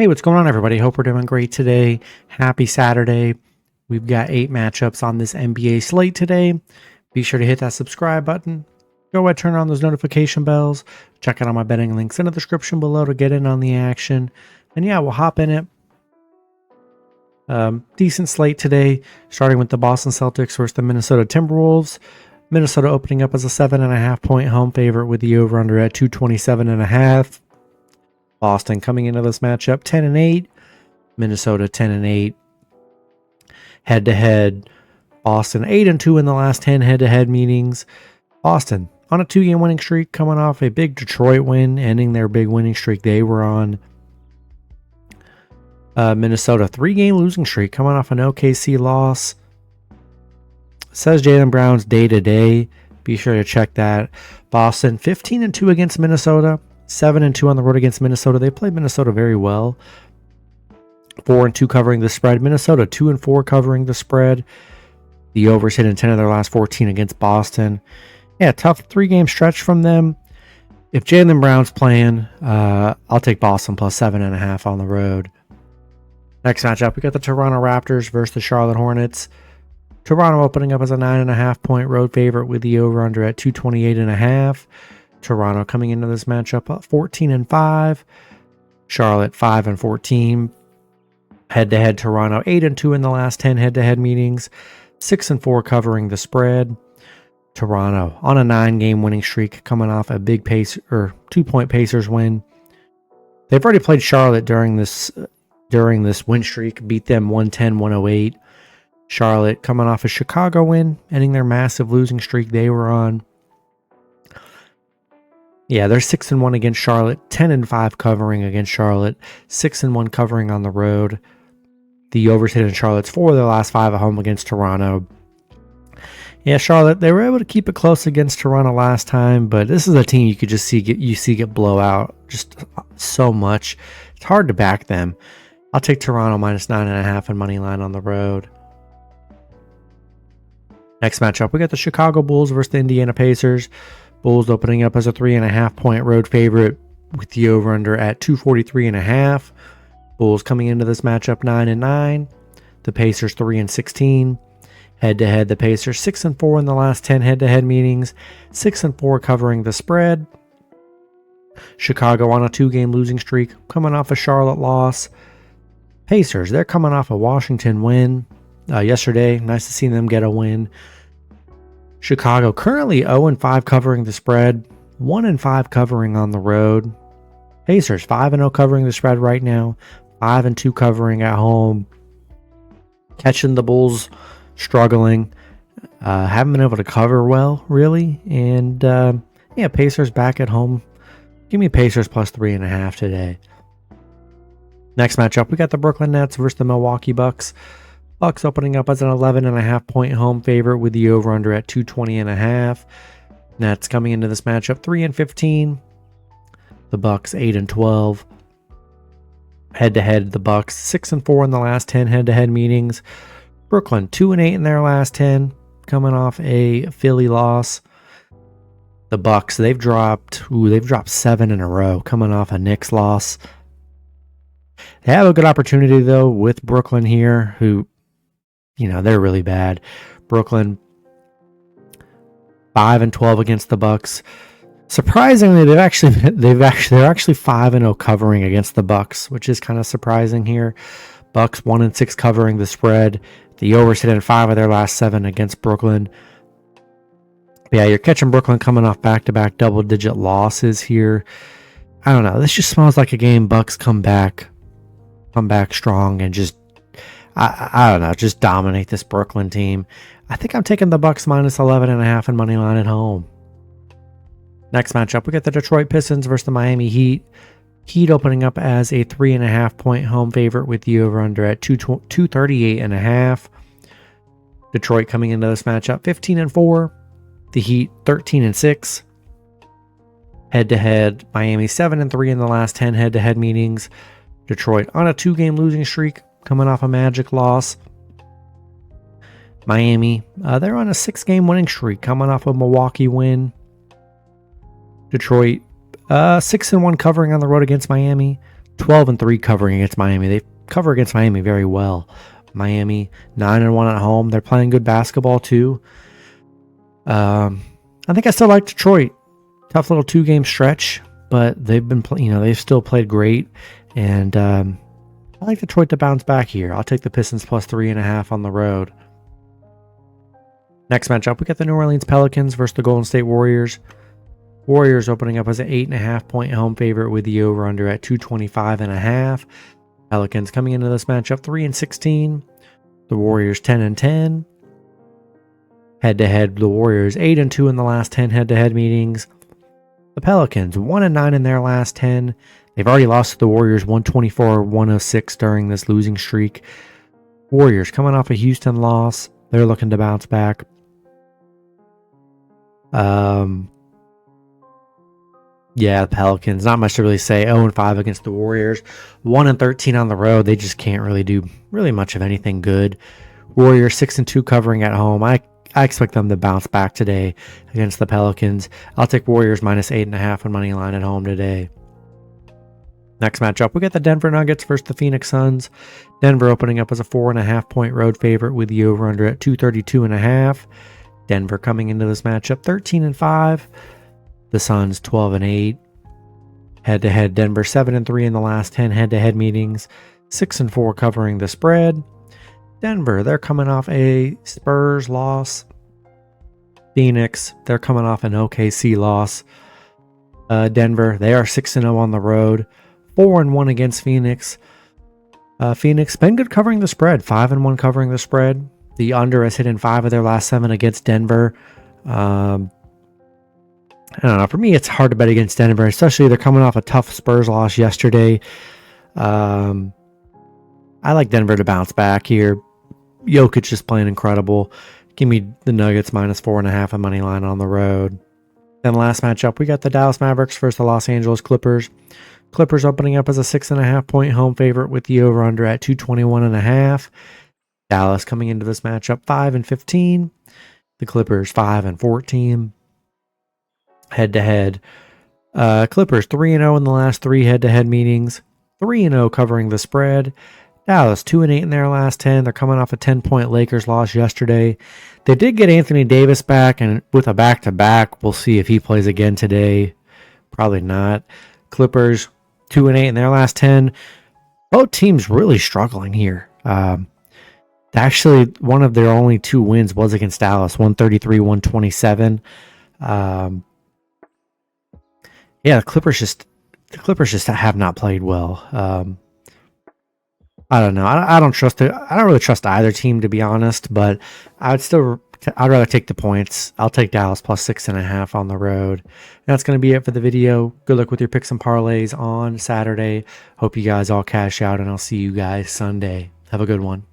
Hey, what's going on, everybody? Hope we're doing great today. Happy Saturday. We've got 8 matchups on this NBA slate today. Be sure to hit that subscribe button. Go ahead, turn on those notification bells. Check out all my betting links in the description below to get in on the action. And yeah, we'll hop in it. Decent slate today, starting with the Boston Celtics versus the Minnesota Timberwolves. Minnesota opening up as a 7.5 point home favorite with the over-under at 227.5. Boston coming into this matchup 10-8, Minnesota 10-8. Head-to-head, Boston 8-2 in the last 10 head-to-head meetings. Boston on a 2-game winning streak, coming off a big Detroit win, ending their big winning streak they were on. Minnesota 3-game losing streak, coming off an OKC loss. Says Jaylen Brown's day-to-day. Be sure to check that. Boston 15-2 against Minnesota. 7-2 on the road against Minnesota. They played Minnesota very well. 4-2 covering the spread. Minnesota 2-4 covering the spread. The overs hit in 10 of their last 14 against Boston. Yeah, tough 3-game stretch from them. If Jaylen Brown's playing, I'll take Boston plus 7.5 on the road. Next matchup, we got the Toronto Raptors versus the Charlotte Hornets. Toronto opening up as a 9.5 point road favorite with the over-under at 228.5. Toronto coming into this matchup up 14-5. Charlotte 5-14. Head-to-head, Toronto 8-2 in the last 10 head-to-head meetings. 6-4 covering the spread. Toronto on a 9-game winning streak, coming off a big 2-point Pacers win. They've already played Charlotte during this win streak, beat them 110-108. Charlotte coming off a Chicago win, ending their massive losing streak they were on. Yeah, they're 6-1 against Charlotte, 10-5 covering against Charlotte, 6-1 covering on the road. The overs hit in Charlotte's 4 of their last 5 at home against Toronto. Yeah, Charlotte, they were able to keep it close against Toronto last time, but this is a team you could just see get blow out just so much. It's hard to back them. I'll take Toronto minus 9.5 and money line on the road. Next matchup, we got the Chicago Bulls versus the Indiana Pacers. Bulls opening up as a 3.5 point road favorite with the over-under at 243.5. Bulls coming into this matchup 9-9. The Pacers 3-16. Head-to-head, the Pacers 6-4 in the last 10 head-to-head meetings. 6-4 covering the spread. Chicago on a 2-game losing streak, coming off a Charlotte loss. Pacers, they're coming off a Washington win yesterday. Nice to see them get a win. Chicago currently 0-5 covering the spread, 1-5 covering on the road. Pacers 5-0 covering the spread right now, 5-2 covering at home. Catching the Bulls struggling, haven't been able to cover well really, and yeah, Pacers back at home. Give me Pacers plus 3.5 today. Next matchup, we got the Brooklyn Nets versus the Milwaukee Bucks. Bucks opening up as an 11.5 point home favorite with the over-under at 220.5. Nets coming into this matchup 3-15. The Bucks 8-12. Head-to-head, the Bucks 6-4 in the last 10 head-to-head meetings. Brooklyn 2-8 in their last 10, coming off a Philly loss. The Bucks, they've dropped 7 in a row, coming off a Knicks loss. They have a good opportunity though with Brooklyn here, who, they're really bad. Brooklyn 5-12 against the Bucks. Surprisingly, they're actually 5-0 covering against the Bucks, which is kind of surprising here. Bucks 1-6 covering the spread. The overs hit in 5 of their last 7 against Brooklyn. But yeah, you're catching Brooklyn coming off back-to-back double-digit losses here. I don't know. This just smells like a game Bucks come back strong and just, I don't know, just dominate this Brooklyn team. I think I'm taking the Bucks minus 11.5 and money line at home. Next matchup, we got the Detroit Pistons versus the Miami Heat. Heat opening up as a 3.5 point home favorite with the over-under at 238.5. Detroit coming into this matchup 15-4. The Heat 13-6. Head-to-head, Miami 7-3 in the last 10 head-to-head meetings. Detroit on a 2-game losing streak, coming off a Magic loss. Miami, they're on a 6-game winning streak, coming off a Milwaukee win. Detroit 6-1 covering on the road against Miami, 12-3 covering against Miami. They cover against Miami very well. Miami 9-1 at home. They're playing good basketball too. I think I still like Detroit. Tough little 2-game stretch, but they've been they've still played great, and I like Detroit to bounce back here. I'll take the Pistons plus 3.5 on the road. Next matchup, we got the New Orleans Pelicans versus the Golden State Warriors. Warriors opening up as an 8.5-point home favorite with the over-under at 225.5. Pelicans coming into this matchup 3-16. The Warriors 10-10. Head-to-head, the Warriors 8-2 in the last 10 head-to-head meetings. The Pelicans 1-9 in their last 10. They've already lost to the Warriors 124-106 during this losing streak. Warriors coming off a Houston loss. They're looking to bounce back. Yeah, the Pelicans, not much to really say. 0-5 against the Warriors. 1-13 on the road. They just can't really do much of anything good. Warriors 6-2 covering at home. I expect them to bounce back today against the Pelicans. I'll take Warriors minus 8.5 on money line at home today. Next matchup, we got the Denver Nuggets versus the Phoenix Suns. Denver opening up as a 4.5-point road favorite with the over-under at 232.5. Denver coming into this matchup 13-5. The Suns 12-8. Head-to-head, Denver 7-3 in the last 10 head-to-head meetings. 6-4 covering the spread. Denver, they're coming off a Spurs loss. Phoenix, they're coming off an OKC loss. Denver, they are 6-0 on the road. 4-1 against Phoenix. Phoenix been good covering the spread. 5-1 covering the spread. The under has hit in 5 of their last 7 against Denver. I don't know. For me, it's hard to bet against Denver, especially they're coming off a tough Spurs loss yesterday. I like Denver to bounce back here. Jokic just playing incredible. Give me the Nuggets minus 4.5 on money line on the road. Then last matchup, we got the Dallas Mavericks versus the Los Angeles Clippers. Clippers opening up as a 6.5-point home favorite with the over-under at 221.5. Dallas coming into this matchup 5-15. The Clippers 5-14. Head-to-head. Clippers 3-0 in the last 3 head-to-head meetings. 3-0 covering the spread. Dallas 2-8 in their last 10. They're coming off a 10-point Lakers loss yesterday. They did get Anthony Davis back, and with a back-to-back, we'll see if he plays again today. Probably not. Clippers 2-8 in their last 10. Both teams really struggling here. Actually, one of their only 2 wins was against Dallas, 133-127. Yeah, the Clippers just have not played well. I don't know. I don't trust it. I don't really trust either team, to be honest. But I'd rather take the points. I'll take Dallas plus 6.5 on the road. And that's going to be it for the video. Good luck with your picks and parlays on Saturday. Hope you guys all cash out, and I'll see you guys Sunday. Have a good one.